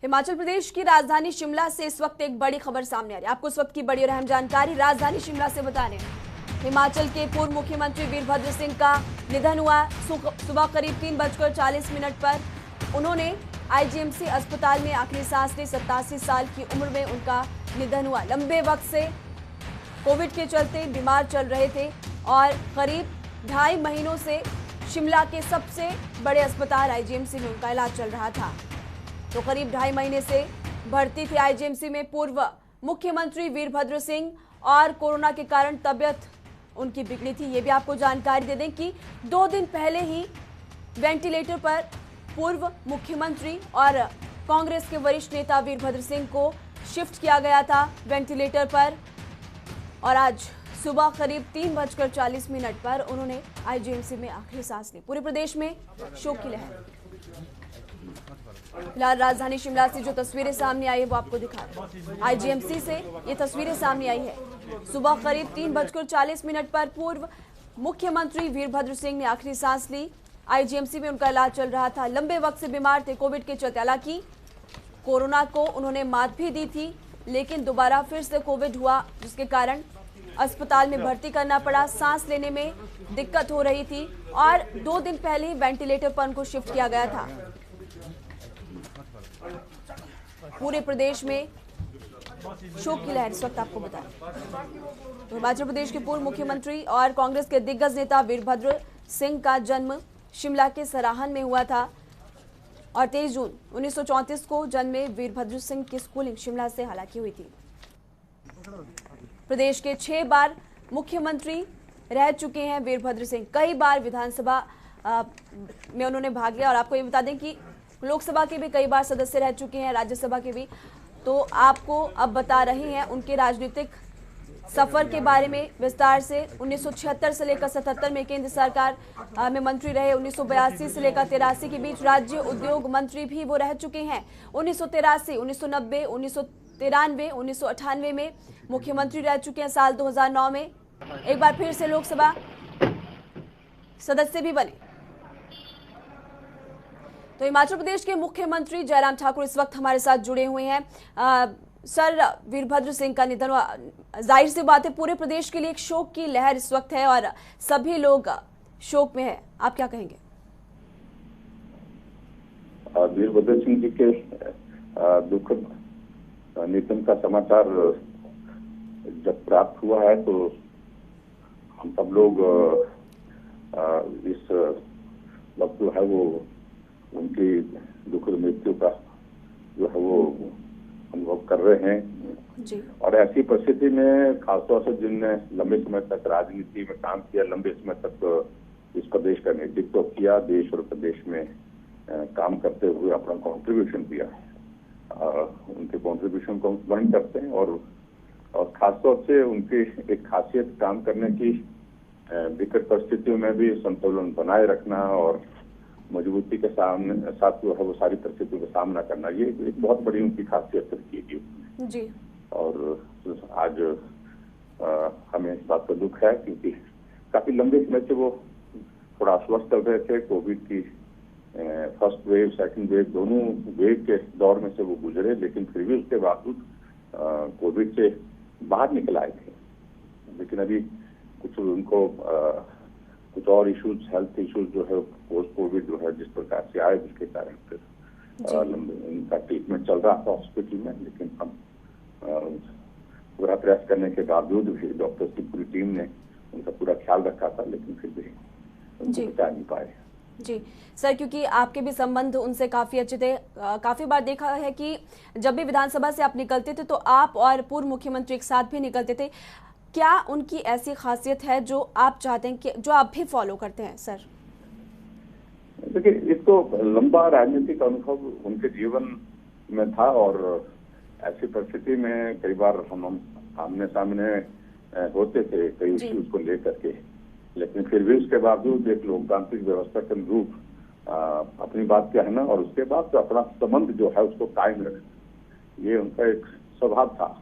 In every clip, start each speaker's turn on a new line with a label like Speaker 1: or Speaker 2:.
Speaker 1: हिमाचल प्रदेश की राजधानी शिमला से इस वक्त एक बड़ी खबर सामने आ रही है। आपको इस वक्त की बड़ी और अहम जानकारी राजधानी शिमला से बता रहे हैं। हिमाचल के पूर्व मुख्यमंत्री वीरभद्र सिंह का निधन हुआ। सुबह करीब 3:40 पर उन्होंने आईजीएमसी अस्पताल में आखिरी सांस ली। 87 साल की उम्र में उनका निधन हुआ। लंबे वक्त से कोविड के चलते बीमार चल रहे थे और करीब 2.5 महीनों से शिमला के सबसे बड़े अस्पताल आईजीएमसी में उनका इलाज चल रहा था। तो करीब 2.5 महीने से भर्ती थे आईजीएमसी में पूर्व मुख्यमंत्री वीरभद्र सिंह और कोरोना के कारण तबियत उनकी बिगड़ी थी। ये भी आपको जानकारी दे दें कि 2 दिन पहले ही वेंटिलेटर पर पूर्व मुख्यमंत्री और कांग्रेस के वरिष्ठ नेता वीरभद्र सिंह को शिफ्ट किया गया था वेंटिलेटर पर और आज सुबह करीब 3:40 पर उन्होंने आईजीएमसी में आखिरी सांस ली। पूरे प्रदेश में शोक की लहर। फिलहाल राजधानी शिमला से जो तस्वीरें सामने आई है वो आपको दिखा रहे हैं। आईजीएमसी से ये तस्वीरें सामने आई है। सुबह करीब 3:40 पर पूर्व मुख्यमंत्री वीरभद्र सिंह ने आखिरी सांस ली। आईजीएमसी में उनका इलाज चल रहा था। लंबे वक्त से बीमार थे कोविड के चलते। हालांकि कोरोना को उन्होंने मात भी दी थी, लेकिन दोबारा फिर से कोविड हुआ, जिसके कारण अस्पताल में भर्ती करना पड़ा। सांस लेने में दिक्कत हो रही थी और 2 दिन पहले ही वेंटिलेटर पर उनको शिफ्ट किया गया था। पूरे प्रदेश में शोक की लहर इस वक्त आपको बताएं। तो हिमाचल प्रदेश के पूर्व मुख्यमंत्री और कांग्रेस के दिग्गज नेता वीरभद्र सिंह का जन्म शिमला के सराहन में हुआ था और 23 जून 1934 को जन्मे वीरभद्र सिंह की स्कूलिंग शिमला से हालांकि हुई थी। प्रदेश के 6 बार मुख्यमंत्री रह चुके हैं वीरभद्र सिंह। कई बार विधानसभा में उन्होंने भाग लिया और आपको ये बता दें कि लोकसभा के भी कई बार सदस्य रह चुके हैं, राज्यसभा के भी। तो आपको अब बता रहे हैं उनके राजनीतिक सफर के बारे में विस्तार से। 1976 से लेकर 77 में केंद्र सरकार में मंत्री रहे। 1982 से लेकर 83 के बीच राज्य उद्योग मंत्री भी वो रह चुके हैं। 1983, 1990, 1993, 1998 में मुख्यमंत्री रह चुके हैं। साल 2009 में एक बार फिर से लोकसभा सदस्य भी बने। तो हिमाचल प्रदेश के मुख्यमंत्री जयराम ठाकुर इस वक्त हमारे साथ जुड़े हुए हैं। सर, वीरभद्र सिंह का निधन हुआ, जाहिर सी बात है पूरे प्रदेश के लिए एक शोक की लहर इस वक्त है और सभी लोग शोक में हैं। आप क्या कहेंगे?
Speaker 2: वीरभद्र सिंह जी के दुखद निधन का समाचार जब प्राप्त हुआ है तो हम सब लोग इस वक्त जो है वो उनकी दुखद मृत्यु का जो है वो अनुभव कर रहे हैं
Speaker 1: जी।
Speaker 2: और ऐसी परिस्थिति में खासतौर से जिनने लंबे समय तक राजनीति में काम किया, लंबे समय तक इस प्रदेश का नेतृत्व किया, देश और प्रदेश में काम करते हुए अपना कंट्रीब्यूशन दिया, उनके कंट्रीब्यूशन को स्मरण करते हैं और खासतौर से उनकी एक खासियत काम करने की विकट परिस्थितियों में भी संतुलन बनाए रखना और मजबूती के साथ जो है वो सारी परिस्थितियों का सामना करना, ये एक बहुत बड़ी उनकी खासियत रखी थी जी। और आज हमें इस बात का दुख है क्योंकि काफी लंबे समय से वो थोड़ा अस्वस्थ चल रहे थे। कोविड की फर्स्ट वेव, सेकंड वेव, दोनों वेव के दौर में से वो गुजरे, लेकिन फिर भी उसके बावजूद कोविड से बाहर निकल आए थे। लेकिन अभी कुछ उनको कुछ और इश्यूज, हेल्थ इश्यूज जो है पोस्ट कोविड जो है जिस प्रकार से आए, जिसके कारण फिर उनका ट्रीटमेंट चल रहा था हॉस्पिटल में। लेकिन हम पूरा प्रयास करने के बावजूद भी डॉक्टर्स की पूरी टीम ने उनका पूरा ख्याल रखा था, लेकिन फिर भी उनको बचा नहीं पाए।
Speaker 1: जी सर, क्योंकि आपके भी संबंध उनसे काफी अच्छे थे। काफी बार देखा है कि जब भी विधानसभा से आप निकलते थे तो आप और पूर्व मुख्यमंत्री एक साथ भी निकलते थे। क्या उनकी ऐसी खासियत है जो आप चाहते हैं कि जो आप भी फॉलो करते हैं सर?
Speaker 2: देखिए, एक तो लंबा राजनीतिक अनुभव उनके जीवन में था और ऐसी परिस्थिति में कई बार हम आमने सामने होते थे कई इश्यूज को लेकर के, लेकिन फिर भी उसके बावजूद एक लोकतांत्रिक व्यवस्था के अनुरूप अपनी बात कहना और उसके बाद तो अपना संबंध जो है उसको कायम रखना, ये उनका एक स्वभाव था।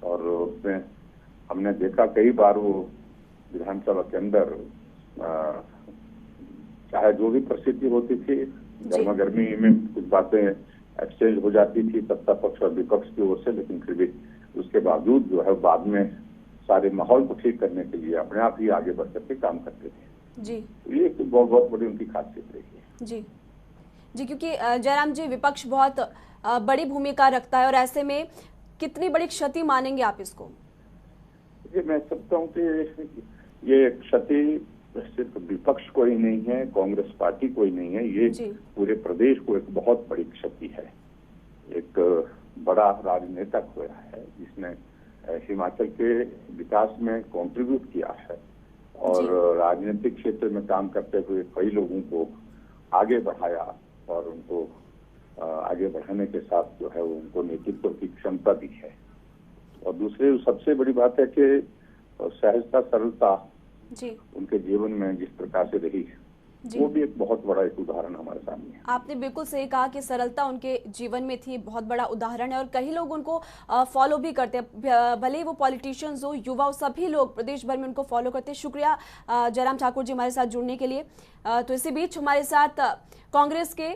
Speaker 2: और उसमें हमने देखा कई बार वो विधानसभा के अंदर चाहे जो भी परिस्थिति होती थी, गर्मा गर्मी में कुछ बातें एक्सचेंज हो जाती थी सत्ता पक्ष और विपक्ष की ओर से, लेकिन फिर भी उसके बावजूद जो है बाद में सारे माहौल को ठीक करने के लिए अपने आप ही आगे बढ़ करके काम करते थे।
Speaker 1: जी
Speaker 2: तो ये एक बहुत बहुत बड़ी उनकी खासियत रही है।
Speaker 1: जी जी, क्योंकि जयराम जी विपक्ष बहुत बड़ी भूमिका रखता है और ऐसे में कितनी बड़ी क्षति मानेंगे आप इसको?
Speaker 2: ये मैं समझता हूँ कि ये क्षति सिर्फ विपक्ष को ही नहीं है, कांग्रेस पार्टी को ही नहीं है, ये
Speaker 1: जी
Speaker 2: पूरे प्रदेश को एक बहुत बड़ी क्षति है। एक बड़ा राजनेता खोया है जिसने हिमाचल के विकास में कंट्रीब्यूट किया है और राजनीतिक क्षेत्र में काम करते हुए कई लोगों को आगे बढ़ाया और उनको आगे बढ़ाने के साथ जो है उनको नेतृत्व की क्षमता दी है। और दूसरी सबसे बड़ी बात है कि सहजता सरलता
Speaker 1: जी
Speaker 2: उनके जीवन में जिस प्रकार से रही,
Speaker 1: जी,
Speaker 2: वो भी एक बहुत बड़ा एक उदाहरण हमारे सामने है।
Speaker 1: आपने बिल्कुल सही कहा कि सरलता उनके जीवन में थी, बहुत बड़ा उदाहरण है और कई लोग उनको फॉलो भी करते हैं, भले ही वो पॉलिटिशियंस हो, युवा हो, सभी लोग प्रदेश भर में उनको फॉलो करते हैं। शुक्रिया जयराम ठाकुर जी हमारे साथ जुड़ने के लिए। तो इसी बीच हमारे साथ कांग्रेस के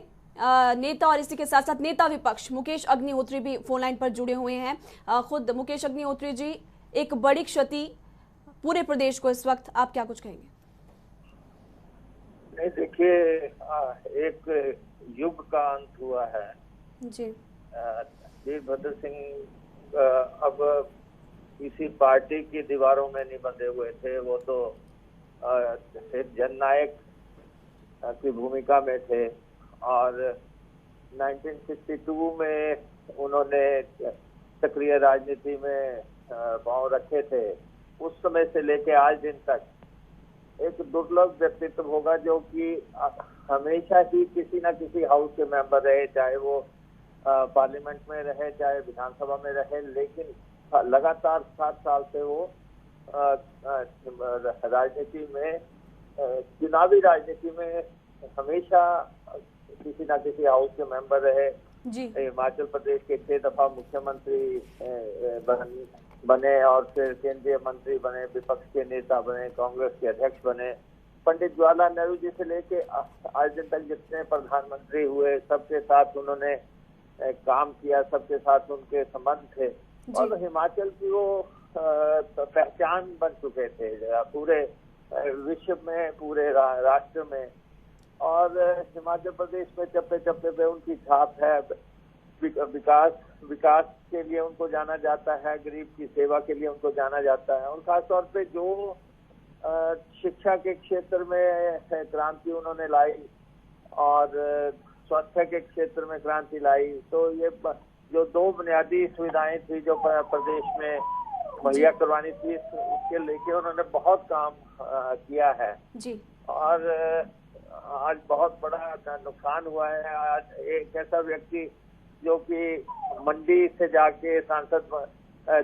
Speaker 1: नेता और इसी के साथ साथ नेता विपक्ष मुकेश अग्निहोत्री भी फोन लाइन पर जुड़े हुए हैं। खुद मुकेश अग्निहोत्री जी, एक बड़ी क्षति पूरे प्रदेश को इस वक्त, आप क्या कुछ कहेंगे?
Speaker 3: नहीं, देखिए, एक युग का अंत हुआ है
Speaker 1: जी।
Speaker 3: वीरभद्र सिंह अब किसी पार्टी की दीवारों में नहीं बंधे हुए थे, वो तो एक जननायक की भूमिका में थे और 1962 में उन्होंने सक्रिय राजनीति में पांव रखे थे। उस समय से लेके आज दिन तक एक दुर्लभ व्यक्तित्व होगा जो कि हमेशा ही किसी न किसी हाउस के मेंबर रहे, चाहे वो पार्लियामेंट में रहे चाहे विधानसभा में रहे, लेकिन लगातार 7 साल से वो राजनीति में, चुनावी राजनीति में हमेशा किसी न किसी हाउस के मेंबर रहे। हिमाचल प्रदेश के 6 दफा मुख्यमंत्री बने और फिर केंद्रीय मंत्री बने, विपक्ष के नेता बने, कांग्रेस के अध्यक्ष बने। पंडित जवाहरलाल नेहरू जी से लेके आज दिन तक जितने प्रधानमंत्री हुए सबके साथ उन्होंने काम किया, सबके साथ उनके संबंध थे और हिमाचल की वो पहचान बन चुके थे पूरे विश्व में, पूरे राष्ट्र में। और हिमाचल प्रदेश में चप्पे चप्पे पे उनकी छाप है। विकास के लिए उनको जाना जाता है, गरीब की सेवा के लिए उनको जाना जाता है और खासतौर पे जो शिक्षा के क्षेत्र में क्रांति उन्होंने लाई और स्वास्थ्य के क्षेत्र में क्रांति लाई। तो ये जो 2 बुनियादी सुविधाएं थी जो प्रदेश में मुहैया करवानी थी, उसके लेके उन्होंने बहुत काम किया है जी। और आज बहुत बड़ा नुकसान हुआ है। आज एक ऐसा व्यक्ति जो कि मंडी से जाके सांसद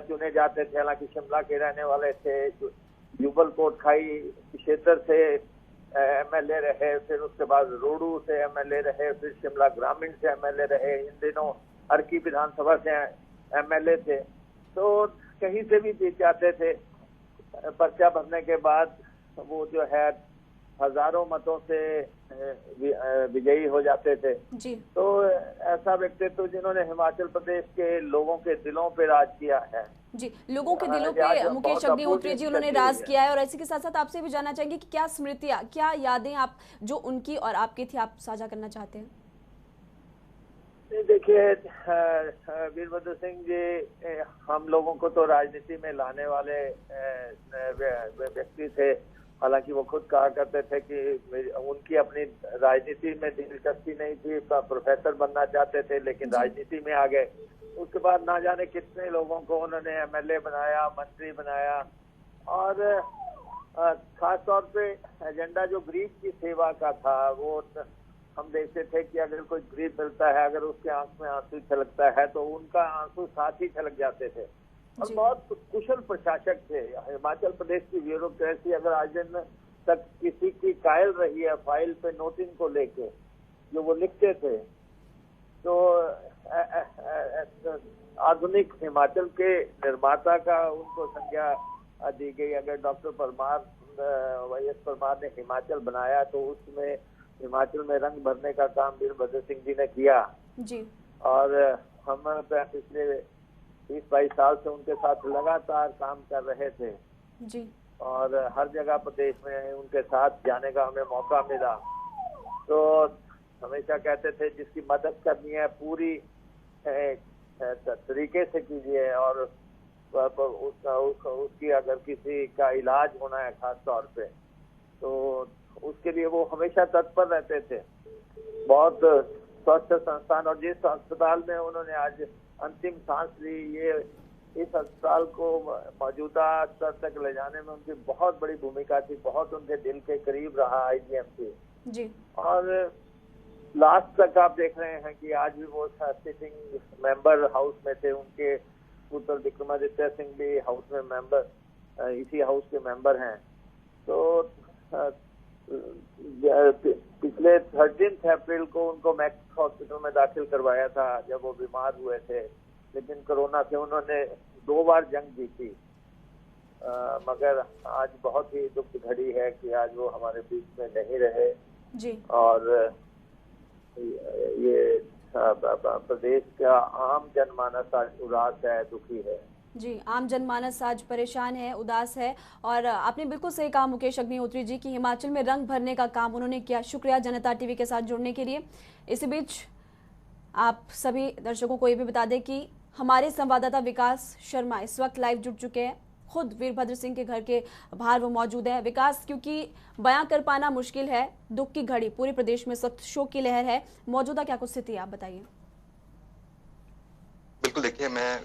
Speaker 3: चुने जाते थे, हालांकि शिमला के रहने वाले थे, जुबल कोटखाई क्षेत्र से एमएलए रहे, फिर उसके बाद रोडू से एमएलए रहे, फिर शिमला ग्रामीण से एमएलए रहे, इन दिनों अर्की विधानसभा से एमएलए थे। तो कहीं से भी जीत जाते थे। पर्चा भरने के बाद वो जो है हजारों मतों से विजयी हो जाते थे जी। तो ऐसा व्यक्तित्व जिन्होंने हिमाचल प्रदेश के लोगों के दिलों पे राज किया है
Speaker 1: जी, लोगों के दिलों पे मुकेश अग्निहोत्री जी उन्होंने राज किया है। और इसी के साथ साथ आपसे भी जानना चाहेंगे कि क्या स्मृतियां, क्या यादें आप जो उनकी और आपकी थी, आप साझा करना चाहते हैं?
Speaker 3: देखिए, वीरभद्र सिंह जी हम लोगों को तो राजनीति में लाने वाले व्यक्ति थे। हालांकि वो खुद कहा करते थे कि उनकी अपनी राजनीति में दिलचस्पी नहीं थी, प्रोफेसर बनना चाहते थे लेकिन राजनीति में आ गए। उसके बाद ना जाने कितने लोगों को उन्होंने एमएलए बनाया, मंत्री बनाया और खास तौर पे एजेंडा जो गरीब की सेवा का था, वो हम देखते थे कि अगर कोई गरीब मिलता है, अगर उसके आंख में आंसू छलकता है तो उनका आंसू साथ ही छलक जाते थे। और बहुत कुशल प्रशासक थे। हिमाचल प्रदेश की ब्यूरोक्रेसी अगर आज दिन तक किसी की कायल रही है फाइल पे नोटिंग को लेके जो वो लिखते थे, तो आधुनिक हिमाचल के निर्माता का उनको संज्ञा दी गई। अगर डॉक्टर परमार, वाईएस परमार ने हिमाचल बनाया तो उसमें हिमाचल में रंग भरने का काम वीरभद्र सिंह जी ने किया जी। और हम पिछले 20-22 साल से उनके साथ लगातार काम कर रहे थे
Speaker 1: जी।
Speaker 3: और हर जगह प्रदेश में उनके साथ जाने का हमें मौका मिला। तो हमेशा कहते थे जिसकी मदद करनी है पूरी तरीके से कीजिए, और उसकी अगर किसी का इलाज होना है खास तौर पे तो उसके लिए वो हमेशा तत्पर रहते थे। बहुत स्वास्थ्य संस्थान और जिस अस्पताल में उन्होंने आज अंतिम सांस ली, ये इस अस्पताल को मौजूदा स्तर तक ले जाने में उनकी बहुत बड़ी भूमिका थी। बहुत उनके दिल के करीब रहा आईजीएमसी
Speaker 1: जी।
Speaker 3: और लास्ट तक आप देख रहे हैं कि आज भी वो सिटिंग मेंबर हाउस में थे। उनके पुत्र विक्रमादित्य सिंह भी हाउस में मेंबर, इसी हाउस के मेंबर हैं। तो पिछले 13 अप्रैल को उनको मैक्स हॉस्पिटल में दाखिल करवाया था जब वो बीमार हुए थे, लेकिन कोरोना से उन्होंने 2 बार जंग जीती। मगर आज बहुत ही दुख घड़ी है कि आज वो हमारे बीच में नहीं रहे
Speaker 1: जी।
Speaker 3: और ये प्रदेश का आम जनमानस आज उदास है, दुखी है।
Speaker 1: जी, आम जनमानस आज परेशान है, उदास है। और आपने बिल्कुल सही कहा मुकेश अग्निहोत्री जी कि हिमाचल में रंग भरने का काम उन्होंने किया। शुक्रिया जनता टीवी के साथ जुड़ने के लिए। इसी बीच आप सभी दर्शकों को ये भी बता दें कि हमारे संवाददाता विकास शर्मा इस वक्त लाइव जुड़ चुके हैं। खुद वीरभद्र सिंह के घर के बाहर वो मौजूद है। विकास, क्योंकि बयां कर पाना मुश्किल है, दुख की घड़ी, पूरे प्रदेश में सख्त शोक की लहर है, मौजूदा क्या कुछ स्थिति है, आप बताइए।
Speaker 4: बिल्कुल, देखिए मैं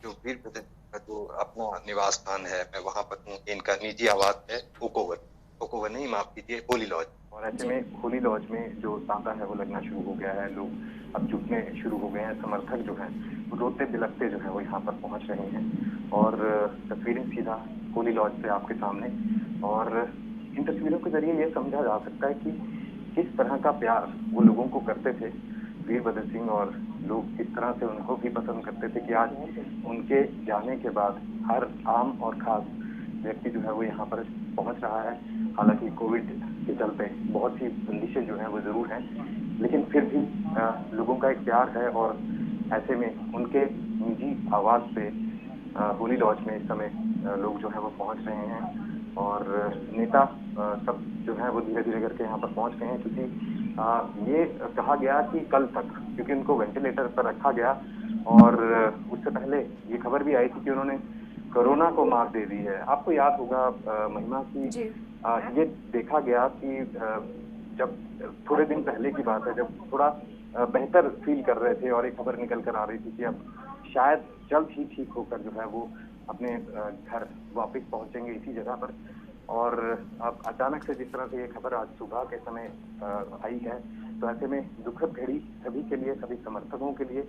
Speaker 4: जो वीरभद्र का जो अपना निवास स्थान है मैं वहाँ पर हूँ। इनका निजी आवास है ओकोवर नहीं, माफ कीजिए, होली लॉज। और ऐसे में होली लॉज में जो तांता है वो लगना शुरू हो गया है। लोग अब जुटने शुरू हो गए हैं। समर्थक जो हैं रोते बिलखते जो है वो यहाँ पर पहुँच रहे हैं। और तस्वीरें सीधा होली लॉज से आपके सामने, और इन तस्वीरों के जरिए ये समझा जा सकता है कि किस तरह का प्यार वो लोगों को करते थे वीरभद्र सिंह, और लोग किस तरह से उनको भी पसंद करते थे कि आज उनके जाने के बाद हर आम और खास व्यक्ति जो है वो यहाँ पर पहुँच रहा है। हालांकि कोविड के चलते बहुत सी बंदिशें जो हैं वो जरूर हैं, लेकिन फिर भी लोगों का एक प्यार है। और ऐसे में उनके निजी आवास से होली लॉज में इस समय लोग जो है वो पहुँच रहे हैं। और नेता सब जो है वो धीरे धीरे करके यहाँ पर पहुँच गए हैं, क्योंकि ये कहा गया कि कल तक, क्योंकि उनको वेंटिलेटर पर रखा गया, और उससे पहले ये खबर भी आई थी कि उन्होंने कोरोना को मात दे दी है। आपको याद होगा महिमा की ये देखा गया कि जब थोड़े दिन पहले की बात है, जब थोड़ा बेहतर फील कर रहे थे और एक खबर निकल कर आ रही थी कि अब शायद जल्द ही ठीक होकर जो है वो अपने घर वापस पहुंचेंगे इसी जगह पर। और अब अचानक से जिस तरह से ये खबर आज सुबह के समय आई है, तो ऐसे में दुखद घड़ी सभी के लिए, सभी समर्थकों के लिए,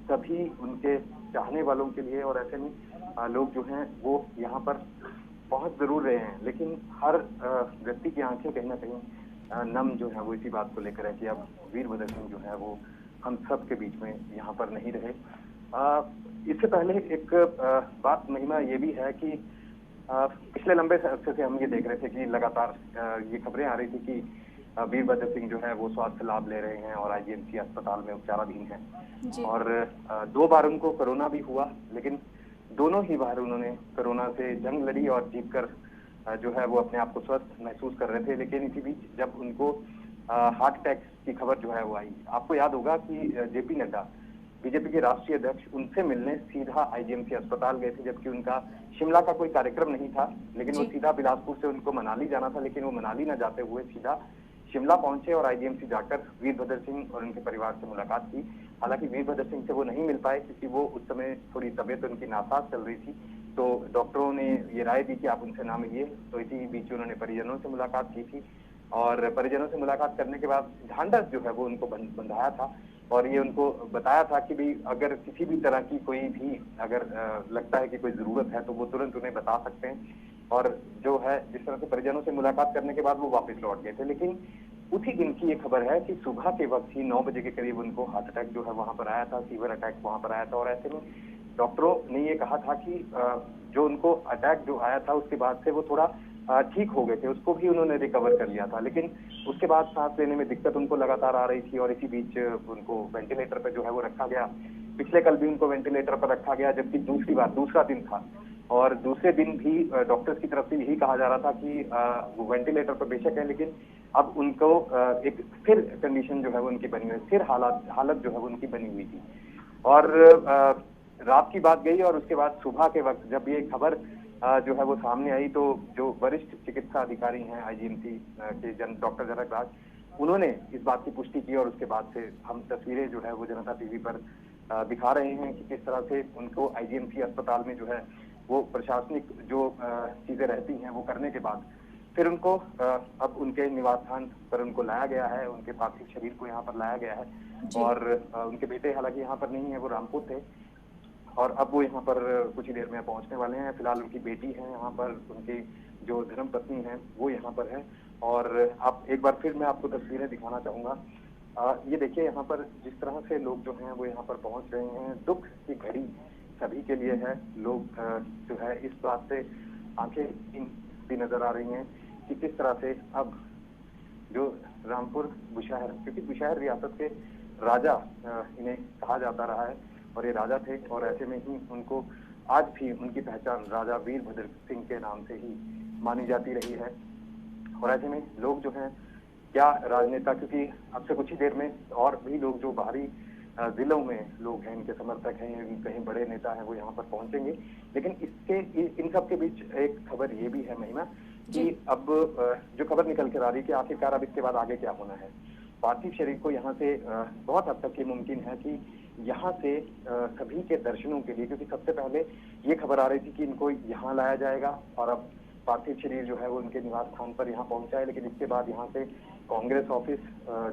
Speaker 4: सभी उनके चाहने वालों के लिए। और ऐसे में लोग जो हैं वो यहाँ पर पहुंच जरूर रहे हैं, लेकिन हर व्यक्ति की आंखें कहीं ना कहीं नम जो है वो इसी बात को लेकर है कि अब वीरभद्र सिंह जो है वो हम सब के बीच में यहाँ पर नहीं रहे। इससे पहले एक बात महिमा ये भी है कि पिछले लंबे अरसे से हम ये देख रहे थे कि लगातार ये खबरें आ रही थी कि वीरभद्र सिंह जो है वो स्वास्थ्य लाभ ले रहे हैं और आईजीएमसी अस्पताल में उपचाराधीन हैं। और 2 बार उनको कोरोना भी हुआ, लेकिन दोनों ही बार उन्होंने कोरोना से जंग लड़ी और जीत कर जो है वो अपने आप को स्वस्थ महसूस कर रहे थे। लेकिन इसी बीच जब उनको हार्ट अटैक की खबर जो है वो आई, आपको याद होगा कि जेपी नड्डा बीजेपी के राष्ट्रीय अध्यक्ष उनसे मिलने सीधा आईजीएमसी अस्पताल गए थे, जबकि उनका शिमला का कोई कार्यक्रम नहीं था, लेकिन वो सीधा बिलासपुर से उनको मनाली जाना था, लेकिन वो मनाली न जाते हुए सीधा शिमला पहुंचे और आईजीएमसी जाकर वीरभद्र सिंह और उनके परिवार से मुलाकात की। हालांकि वीरभद्र सिंह से वो नहीं मिल पाए क्योंकि वो उस समय थोड़ी तबीयत उनकी नासाज चल रही थी, तो डॉक्टरों ने ये राय दी कि आप उनसे ना मिलिए। तो इसी बीच उन्होंने परिजनों से मुलाकात की थी, और परिजनों से मुलाकात करने के बाद ढांढस जो है वो उनको बंधाया था, और ये उनको बताया था कि भी अगर किसी भी तरह की कोई भी अगर लगता है कि कोई जरूरत है तो वो तुरंत उन्हें बता सकते हैं। और जो है जिस तरह से परिजनों से मुलाकात करने के बाद वो वापस लौट गए थे। लेकिन उसी दिन की ये खबर है कि सुबह के वक्त ही 9 बजे के करीब उनको हार्ट अटैक जो है वहां पर आया था, फीवर अटैक वहां पर आया था। और ऐसे में डॉक्टरों ने ये कहा था कि जो उनको अटैक जो आया था उसके बाद से वो थोड़ा ठीक हो गए थे, उसको भी उन्होंने रिकवर कर लिया था, लेकिन उसके बाद सांस लेने में दिक्कत उनको लगातार आ रही थी और इसी बीच उनको वेंटिलेटर पर जो है वो रखा गया। पिछले कल भी उनको वेंटिलेटर पर रखा गया, जबकि दूसरा दिन था और दूसरे दिन भी डॉक्टर्स की तरफ से यही कहा जा रहा था कि वो वेंटिलेटर पर बेशक है, लेकिन अब उनको एक स्थिर कंडीशन जो है वो उनकी बनी हुई, स्थिर हालत जो है वो उनकी बनी हुई थी। और रात की बात गई और उसके बाद सुबह के वक्त जब ये खबर जो है वो सामने आई, तो जो वरिष्ठ चिकित्सा अधिकारी हैं आईजीएमसी के डॉक्टर जनक राज, उन्होंने इस बात की पुष्टि की और उसके बाद से हम तस्वीरें जो है वो जनता टीवी पर दिखा रहे हैं कि किस तरह से उनको आईजीएमसी अस्पताल में जो है वो प्रशासनिक जो चीजें रहती हैं वो करने के बाद फिर उनको अब उनके निवास स्थान पर उनको लाया गया है, उनके पार्थिव शरीर को यहाँ पर लाया गया है। और उनके बेटे हालांकि यहाँ पर नहीं है, वो रामपुर थे और अब वो यहाँ पर कुछ ही देर में पहुंचने वाले हैं। फिलहाल उनकी बेटी है यहाँ पर, उनकी जो धर्म पत्नी है वो यहाँ पर है। और अब एक बार फिर मैं आपको तस्वीरें दिखाना चाहूंगा। ये देखिए यहाँ पर जिस तरह से लोग जो हैं वो यहाँ पर पहुंच रहे हैं। दुख की घड़ी सभी के लिए है। लोग जो है इस बात से आंखें भी नजर आ रही हैं कि किस तरह से अब जो रामपुर बुशहर, क्योंकि बुशहर रियासत के राजा इन्हें कहा जाता रहा है और ये राजा थे और ऐसे में ही उनको आज भी उनकी पहचान राजा वीरभद्र सिंह के नाम से ही मानी जाती रही है। और ऐसे में लोग जो हैं क्या राजनेता, क्योंकि अब से कुछ ही देर में और भी लोग जो बाहरी जिलों में लोग हैं, इनके समर्थक हैं, कहीं बड़े नेता हैं, वो यहाँ पर पहुंचेंगे। लेकिन इन सब के बीच एक खबर ये भी है महिमा कि अब जो खबर निकल कर आ रही है कि आखिरकार अब इसके बाद आगे क्या होना है। पार्थिव शरीर को यहाँ से बहुत हद तक ये मुमकिन है कि यहाँ से सभी के दर्शनों के लिए, क्योंकि सबसे पहले ये खबर आ रही थी कि इनको यहाँ लाया जाएगा और अब पार्थिव शरीर जो है वो उनके निवास स्थान पर यहाँ पहुंचा है, लेकिन इसके बाद यहाँ से कांग्रेस ऑफिस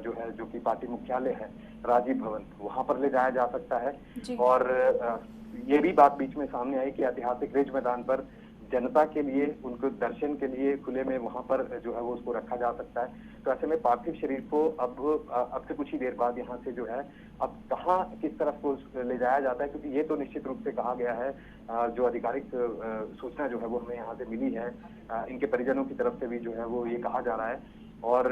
Speaker 4: जो है, जो कि पार्टी मुख्यालय है राजीव भवन, वहां पर ले जाया जा सकता है। और ये भी बात बीच में सामने आई कि ऐतिहासिक रिज मैदान पर जनता के लिए, उनको दर्शन के लिए खुले में वहां पर जो है वो उसको रखा जा सकता है। तो ऐसे में पार्थिव शरीर को अब से कुछ ही देर बाद यहाँ से जो है अब कहाँ किस तरफ को ले जाया जाता है, क्योंकि ये तो निश्चित रूप से कहा गया है, जो आधिकारिक सूचना जो है वो हमें यहाँ से मिली है, इनके परिजनों की तरफ से भी जो है वो ये कहा जा रहा है और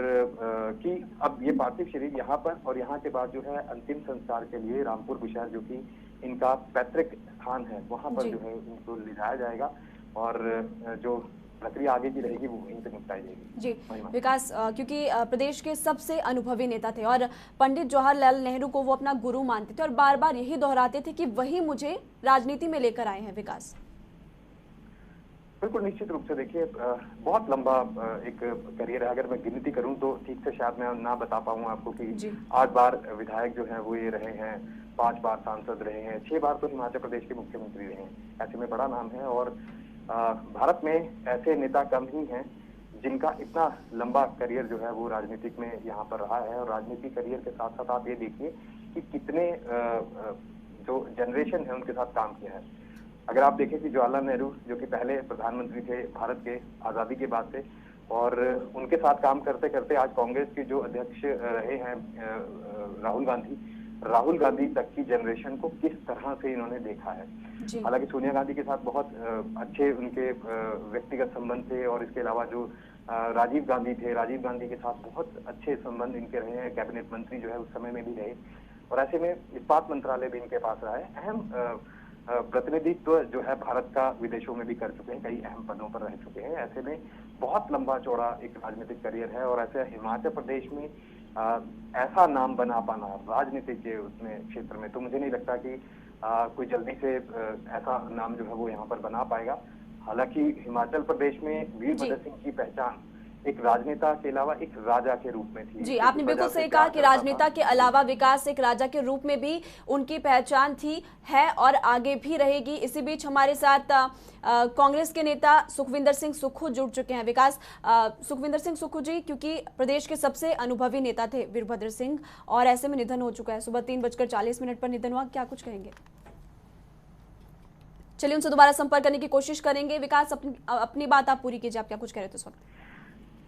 Speaker 4: कि अब ये पार्थिव शरीर यहाँ पर और यहाँ के बाद जो है अंतिम संस्कार के लिए रामपुर बुशहर, जो कि इनका पैतृक स्थान है, वहाँ पर जो है इनको ले जाया जाएगा और जो प्रक्रिया आगे की रहेगी वो वहीं पे निपटाई जाएगी।
Speaker 1: जी विकास, क्योंकि प्रदेश के सबसे अनुभवी नेता थे और पंडित जवाहरलाल नेहरू को वो अपना गुरु मानते थे और बार बार यही दोहराते थे कि वही मुझे राजनीति में लेकर आए हैं। विकास,
Speaker 4: बिल्कुल निश्चित रूप से देखिए बहुत लंबा एक करियर है। अगर मैं गिनती करूं तो ठीक से शायद मैं ना बता पाऊं आपको कि 8 बार विधायक जो हैं वो ये रहे हैं, 5 बार सांसद रहे हैं, 6 बार तो हिमाचल प्रदेश के मुख्यमंत्री रहे हैं। ऐसे में बड़ा नाम है और भारत में ऐसे नेता कम ही हैं जिनका इतना लंबा करियर जो है वो राजनीतिक में यहाँ पर रहा है। और राजनीतिक करियर के साथ साथ आप ये देखिए कि कितने जो जनरेशन है उनके साथ काम किया है। अगर आप देखें कि जवाहरलाल नेहरू जो कि पहले प्रधानमंत्री थे भारत के आज़ादी के बाद से, और उनके साथ काम करते करते आज कांग्रेस के जो अध्यक्ष रहे हैं राहुल गांधी तक की जनरेशन को किस तरह से इन्होंने देखा है। हालांकि सोनिया गांधी के साथ बहुत अच्छे उनके व्यक्तिगत संबंध थे और इसके अलावा जो राजीव गांधी थे, राजीव गांधी के साथ बहुत अच्छे संबंध इनके रहे हैं, कैबिनेट मंत्री जो है उस समय में भी रहे। और ऐसे में इस्पात मंत्रालय भी इनके पास रहा है। अहम प्रतिनिधित्व जो है भारत का विदेशों में भी कर चुके हैं, कई अहम पदों पर रह चुके हैं। ऐसे में बहुत लंबा चौड़ा एक राजनीतिक करियर है और ऐसे हिमाचल प्रदेश में ऐसा नाम बना पाना राजनीतिक के उसमें क्षेत्र में, तो मुझे नहीं लगता कि कोई जल्दी से ऐसा नाम जो है वो यहाँ पर बना पाएगा। हालांकि हिमाचल प्रदेश में वीरभद्र सिंह की पहचान एक राजनेता के अलावा एक राजा के रूप में थी।
Speaker 1: जी, आपने बिल्कुल सही कहा कि राजनेता के अलावा विकास एक राजा के रूप में भी उनकी पहचान थी, है और आगे भी रहेगी। इसी बीच हमारे साथ कांग्रेस के नेता सुखविंदर सिंह सुक्खू जुड़ चुके हैं। विकास, सुखविंदर सिंह सुक्खू जी, क्योंकि प्रदेश के सबसे अनुभवी नेता थे वीरभद्र सिंह और ऐसे में निधन हो चुका है, सुबह 3:40 पर निधन हुआ, क्या कुछ कहेंगे? चलिए उनसे दोबारा संपर्क करने की कोशिश करेंगे। विकास, अपनी बात आप पूरी कीजिए, आप क्या कुछ कह रहे थे इस वक्त?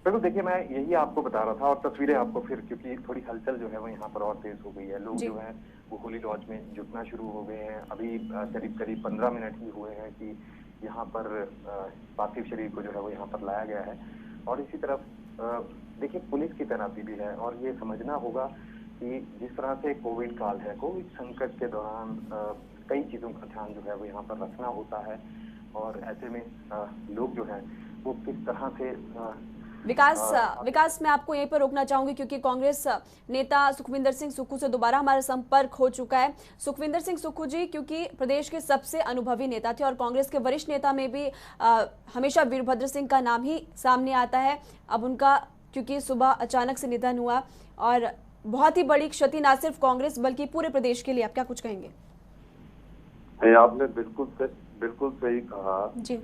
Speaker 4: बिल्कुल, देखिए मैं यही आपको बता रहा था और तस्वीरें आपको फिर, क्योंकि थोड़ी हलचल जो है वो यहाँ पर और तेज हो गई है। लोग जो है वो होली लॉज में जुटना शुरू हो गए हैं। अभी करीब 15 मिनट ही हुए हैं कि यहाँ पर पार्थिव शरीर को जो है वो यहाँ पर लाया गया है। और इसी तरफ देखिए पुलिस की तैनाती भी है। और ये समझना होगा कि जिस तरह से कोविड काल है, कोविड संकट के दौरान कई चीजों का ध्यान जो है वो यहाँ पर रखना होता है। और ऐसे में लोग जो है वो किस तरह से
Speaker 1: विकास मैं आपको यहीं पर रोकना चाहूंगी क्योंकि कांग्रेस नेता सुखविंदर सिंह सुक्खू से दोबारा हमारा संपर्क हो चुका है। सुखविंदर सिंह सुक्खू जी, क्योंकि प्रदेश के सबसे अनुभवी नेता थे और कांग्रेस के वरिष्ठ नेता में भी हमेशा वीरभद्र सिंह का नाम ही सामने आता है। अब उनका क्योंकि सुबह अचानक से निधन हुआ और बहुत ही बड़ी क्षति ना सिर्फ कांग्रेस बल्कि पूरे प्रदेश के लिए, आप क्या कुछ कहेंगे?
Speaker 2: आपने बिल्कुल सही कहा
Speaker 1: जी।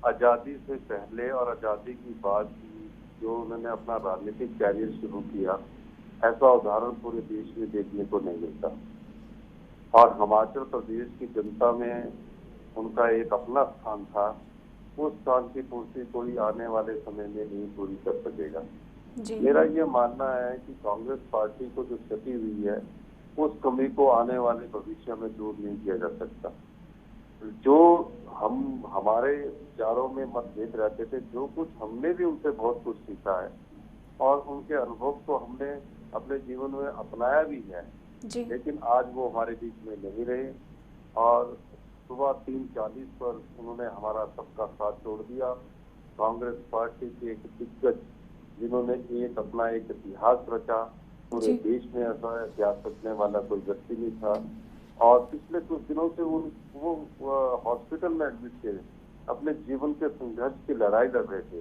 Speaker 2: आजादी से पहले और आजादी की बाद जो उन्होंने अपना राजनीतिक कैरियर शुरू किया, ऐसा उदाहरण पूरे देश में देखने को नहीं मिलता। और हिमाचल प्रदेश की जनता में उनका एक अपना स्थान था, उस स्थान की पूर्ति कोई आने वाले समय में नहीं पूरी कर सकेगा। मेरा ये मानना है कि कांग्रेस पार्टी को जो क्षति हुई है उस कमी को आने वाले भविष्य में दूर नहीं किया जा सकता। जो हमारे विचारों में मतभेद रहते थे, जो कुछ हमने भी उनसे बहुत कुछ सीखा है और उनके अनुभव को हमने अपने जीवन में अपनाया भी है
Speaker 1: जी।
Speaker 2: लेकिन आज वो हमारे बीच में नहीं रहे और सुबह 3:40 पर उन्होंने हमारा सबका साथ छोड़ दिया। कांग्रेस पार्टी के एक दिग्गज जिन्होंने अपना एक इतिहास रचा, पूरे देश में ऐसा इतिहास रचने वाला कोई व्यक्ति नहीं था। और पिछले कुछ दिनों से वो हॉस्पिटल में एडमिट थे, अपने जीवन के संघर्ष की लड़ाई लड़ रहे थे।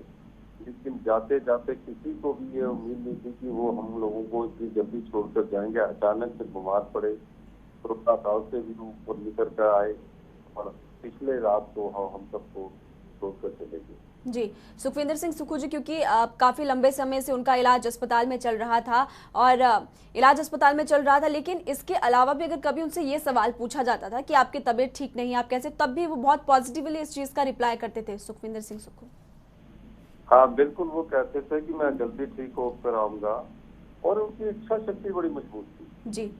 Speaker 2: लेकिन जाते जाते किसी को भी ये उम्मीद नहीं थी कि वो हम लोगों को इतनी जल्दी छोड़कर जाएंगे। अचानक से बीमार पड़े, कोरोना काल से भी ऊपर निकल कर आए और पिछले रात को हम सबको छोड़कर चले गए।
Speaker 1: जी, सुखविंदर सिंह सुक्खू जी, क्योंकि काफी लंबे समय से उनका इलाज अस्पताल में चल रहा था और इलाज अस्पताल में चल रहा था, लेकिन इसके अलावा भी अगर कभी उनसे ये सवाल पूछा जाता था कि आपकी तबीयत ठीक नहीं है, आप कैसे, तब भी वो बहुत पॉजिटिवली इस चीज का रिप्लाई करते थे सुखविंदर सिंह सुक्खू।
Speaker 2: हाँ बिल्कुल, वो कहते थे कि मैं जल्दी ठीक होकर आऊंगा और उनकी इच्छा शक्ति बड़ी मजबूत थी
Speaker 1: जी।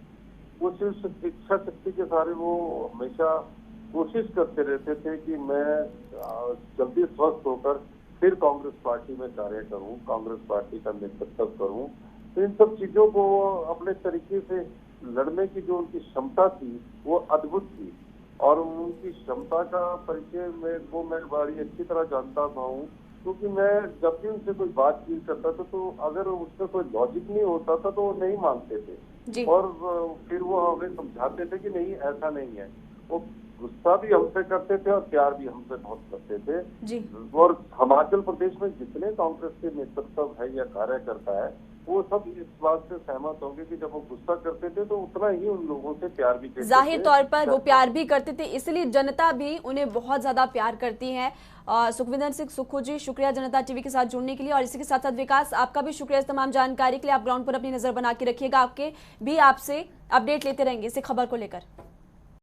Speaker 2: उस इच्छा शक्ति के सारे वो हमेशा कोशिश करते रहते थे कि मैं जल्दी स्वस्थ होकर फिर कांग्रेस पार्टी में कार्य करूं, कांग्रेस पार्टी का नेतृत्व करूं। तो इन सब चीजों को अपने तरीके से लड़ने की जो उनकी क्षमता थी वो अद्भुत थी और उनकी क्षमता का परिचय मैं बड़ी अच्छी तरह जानता हूँ, क्योंकि मैं जब भी उनसे कोई बातचीत करता था तो अगर उसमें कोई लॉजिक नहीं होता था तो वो नहीं मानते थे और फिर वो हमें समझाते थे कि नहीं ऐसा नहीं है। वो गुस्सा भी हमसे करते थे और प्यार भी हमसे बहुत करते थे
Speaker 1: जी।
Speaker 2: और हिमाचल प्रदेश में जितने कांग्रेस के नेतृत्व है या कार्य करता है वो सब इस बात से सहमत होंगे कि जब वो गुस्सा करते थे तो उतना ही उन लोगों से प्यार भी करते थे।
Speaker 1: जाहिर तौर पर वो प्यार भी करते थे, इसलिए जनता भी उन्हें बहुत ज्यादा प्यार करती है। सुखविंदर सिंह सुक्खू जी, शुक्रिया जनता टीवी के साथ जुड़ने के लिए। और इसी के साथ साथ विकास, आपका भी शुक्रिया इस तमाम जानकारी के लिए। आप ग्राउंड पर अपनी नजर बना के रखिएगा, आपके भी आपसे अपडेट लेते रहेंगे इस खबर को लेकर।